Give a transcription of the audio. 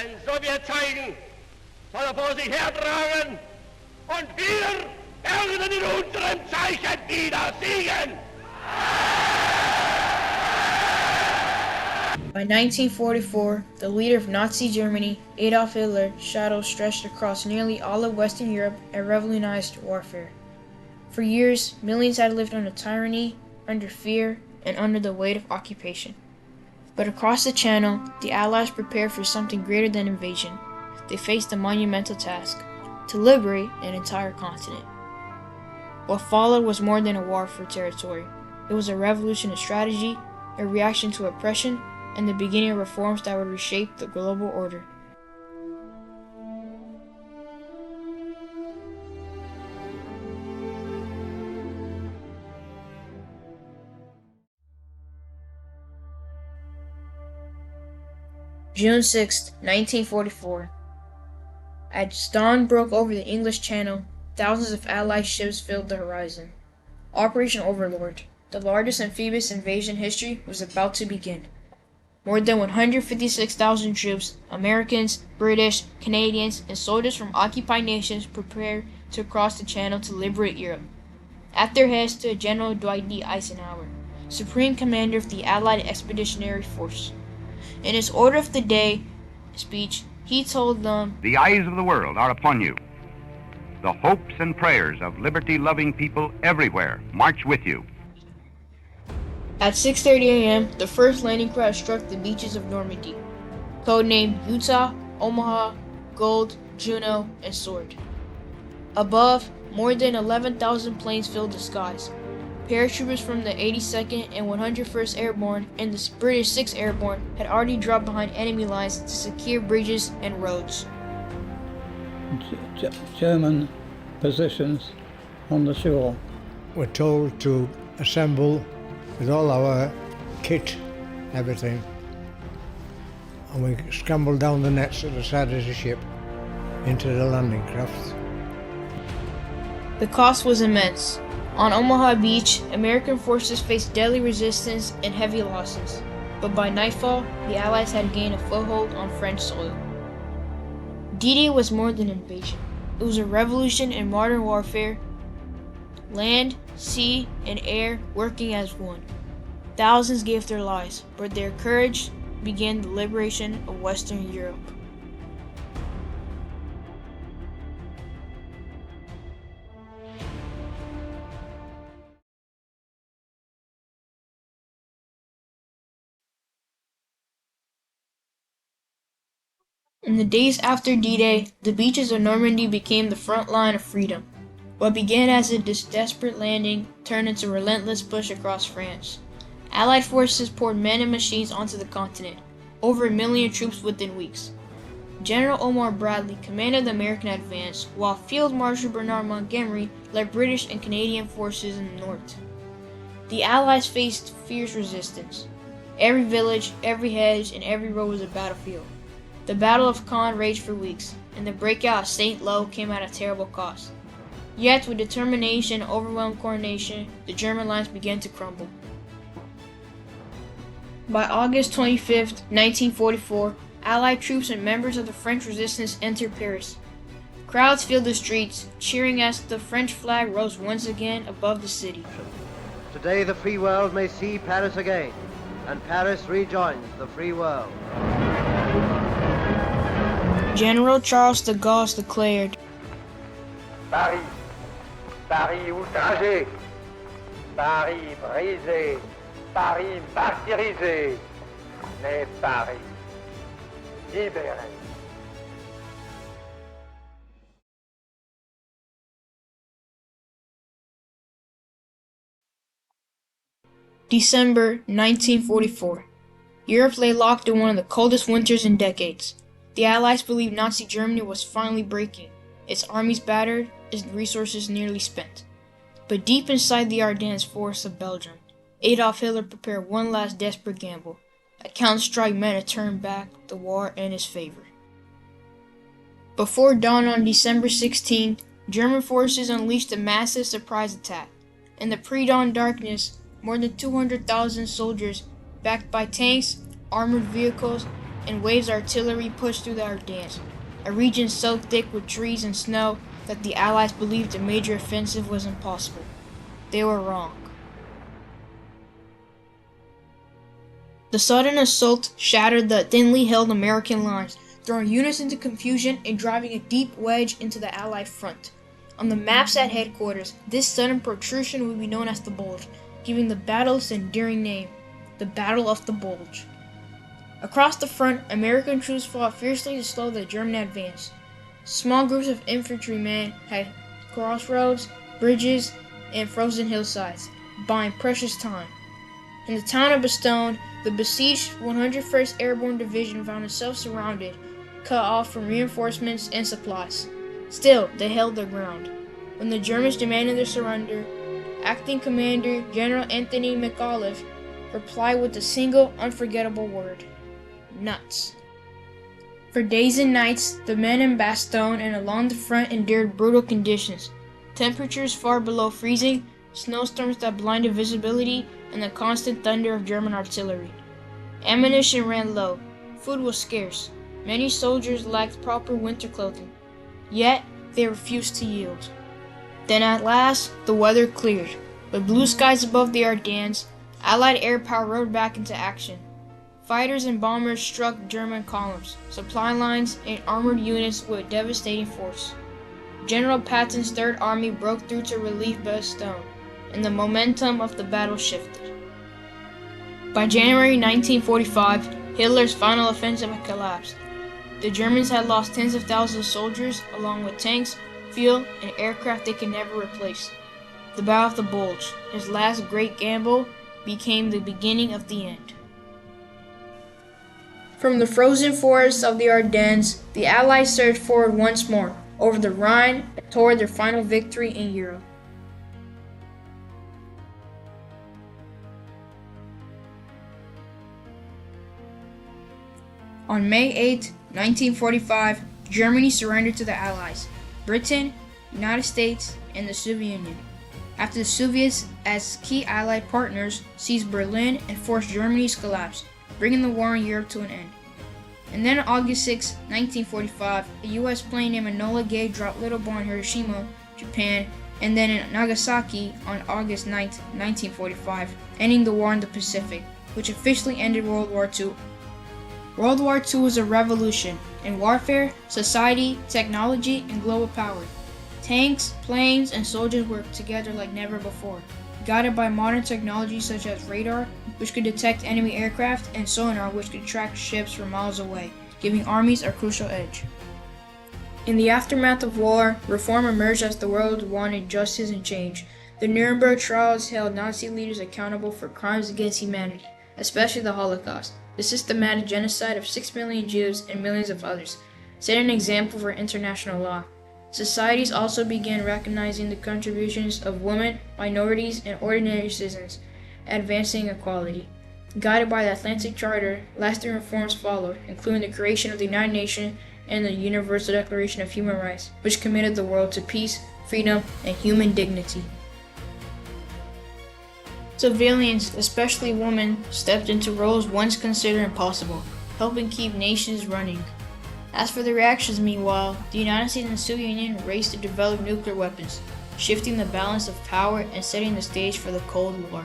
Ein Sowjet zeigen, soll er vor sich hertragen und wir werden in unserem Zeichen wieder siegen. By 1944, the leader of Nazi Germany, Adolf Hitler's shadow stretched across nearly all of Western Europe and revolutionized warfare. For years, millions had lived under tyranny, under fear, and under the weight of occupation. But across the Channel, the Allies prepared for something greater than invasion. They faced a monumental task: to liberate an entire continent. What followed was more than a war for territory. It was a revolution in strategy, a reaction to oppression, and the beginning of reforms that would reshape the global order. June 6, 1944. As dawn broke over the English Channel, thousands of Allied ships filled the horizon. Operation Overlord, the largest amphibious invasion in history, was about to begin. More than 156,000 troops, Americans, British, Canadians, and soldiers from occupied nations prepared to cross the Channel to liberate Europe. At their head stood General Dwight D. Eisenhower, Supreme Commander of the Allied Expeditionary Force. In his Order of the Day speech, he told them, "The eyes of the world are upon you. The hopes and prayers of liberty-loving people everywhere march with you." At 6:30 a.m., the first landing craft struck the beaches of Normandy, codenamed Utah, Omaha, Gold, Juno, and Sword. Above, more than 11,000 planes filled the skies. Paratroopers from the 82nd and 101st Airborne and the British 6th Airborne had already dropped behind enemy lines to secure bridges and roads. German positions on the shore. We're told to assemble with all our kit, everything, and we scrambled down the nets at the side of the ship into the landing craft. The cost was immense. On Omaha Beach, American forces faced deadly resistance and heavy losses, but by nightfall, the Allies had gained a foothold on French soil. D-Day was more than an invasion. It was a revolution in modern warfare, land, sea, and air working as one. Thousands gave their lives, but their courage began the liberation of Western Europe. In the days after D-Day, the beaches of Normandy became the front line of freedom. What began as a desperate landing turned into a relentless push across France. Allied forces poured men and machines onto the continent, over 1 million troops within weeks. General Omar Bradley commanded the American advance, while Field Marshal Bernard Montgomery led British and Canadian forces in the north. The Allies faced fierce resistance. Every village, every hedge, and every road was a battlefield. The Battle of Caen raged for weeks, and the breakout of St. Lo came at a terrible cost. Yet, with determination and overwhelming coordination, the German lines began to crumble. By August 25, 1944, Allied troops and members of the French resistance entered Paris. Crowds filled the streets, cheering as the French flag rose once again above the city. Today the free world may see Paris again, and Paris rejoins the free world. General Charles de Gaulle declared, Paris, Paris outragé, Paris brisé, Paris martyrisé, mais Paris libéré. December 1944. Europe lay locked in one of the coldest winters in decades. The Allies believed Nazi Germany was finally breaking, its armies battered, its resources nearly spent. But deep inside the Ardennes forests of Belgium, Adolf Hitler prepared one last desperate gamble, a counter-strike meant to turn back the war in his favor. Before dawn on December 16, German forces unleashed a massive surprise attack. In the pre-dawn darkness, more than 200,000 soldiers, backed by tanks, armored vehicles, and waves of artillery pushed through the Ardennes, a region so thick with trees and snow that the Allies believed a major offensive was impossible. They were wrong. The sudden assault shattered the thinly held American lines, throwing units into confusion and driving a deep wedge into the Allied front. On the maps at headquarters, this sudden protrusion would be known as the Bulge, giving the battle its enduring name, the Battle of the Bulge. Across the front, American troops fought fiercely to slow the German advance. Small groups of infantrymen had crossroads, bridges, and frozen hillsides, buying precious time. In the town of Bastogne, the besieged 101st Airborne Division found itself surrounded, cut off from reinforcements and supplies. Still, they held their ground. When the Germans demanded their surrender, Acting Commander General Anthony McAuliffe replied with a single unforgettable word: nuts. For days and nights, the men in Bastogne and along the front endured brutal conditions. Temperatures far below freezing, snowstorms that blinded visibility, and the constant thunder of German artillery. Ammunition ran low. Food was scarce. Many soldiers lacked proper winter clothing. Yet, they refused to yield. Then at last, the weather cleared. With blue skies above the Ardennes, Allied air power rode back into action. Fighters and bombers struck German columns, supply lines, and armored units with devastating force. General Patton's Third Army broke through to relieve Bastogne, and the momentum of the battle shifted. By January 1945, Hitler's final offensive had collapsed. The Germans had lost tens of thousands of soldiers, along with tanks, fuel, and aircraft they could never replace. The Battle of the Bulge, his last great gamble, became the beginning of the end. From the frozen forests of the Ardennes, the Allies surged forward once more, over the Rhine, toward their final victory in Europe. On May 8, 1945, Germany surrendered to the Allies, Britain, United States, and the Soviet Union, after the Soviets, as key Allied partners, seized Berlin and forced Germany's collapse, bringing the war in Europe to an end. And then on August 6, 1945, a U.S. plane named Enola Gay dropped little bomb in Hiroshima, Japan, and then in Nagasaki on August 9, 1945, ending the war in the Pacific, which officially ended World War II. World War II was a revolution in warfare, society, technology, and global power. Tanks, planes, and soldiers worked together like never before, guided by modern technology such as radar, which could detect enemy aircraft, and sonar, which could track ships from miles away, giving armies a crucial edge. In the aftermath of war, reform emerged as the world wanted justice and change. The Nuremberg trials held Nazi leaders accountable for crimes against humanity, especially the Holocaust, the systematic genocide of 6 million Jews and millions of others, set an example for international law. Societies also began recognizing the contributions of women, minorities, and ordinary citizens, advancing equality. Guided by the Atlantic Charter, lasting reforms followed, including the creation of the United Nations and the Universal Declaration of Human Rights, which committed the world to peace, freedom, and human dignity. Civilians, especially women, stepped into roles once considered impossible, helping keep nations running. As for the reactions, meanwhile, the United States and the Soviet Union raced to develop nuclear weapons, shifting the balance of power and setting the stage for the Cold War.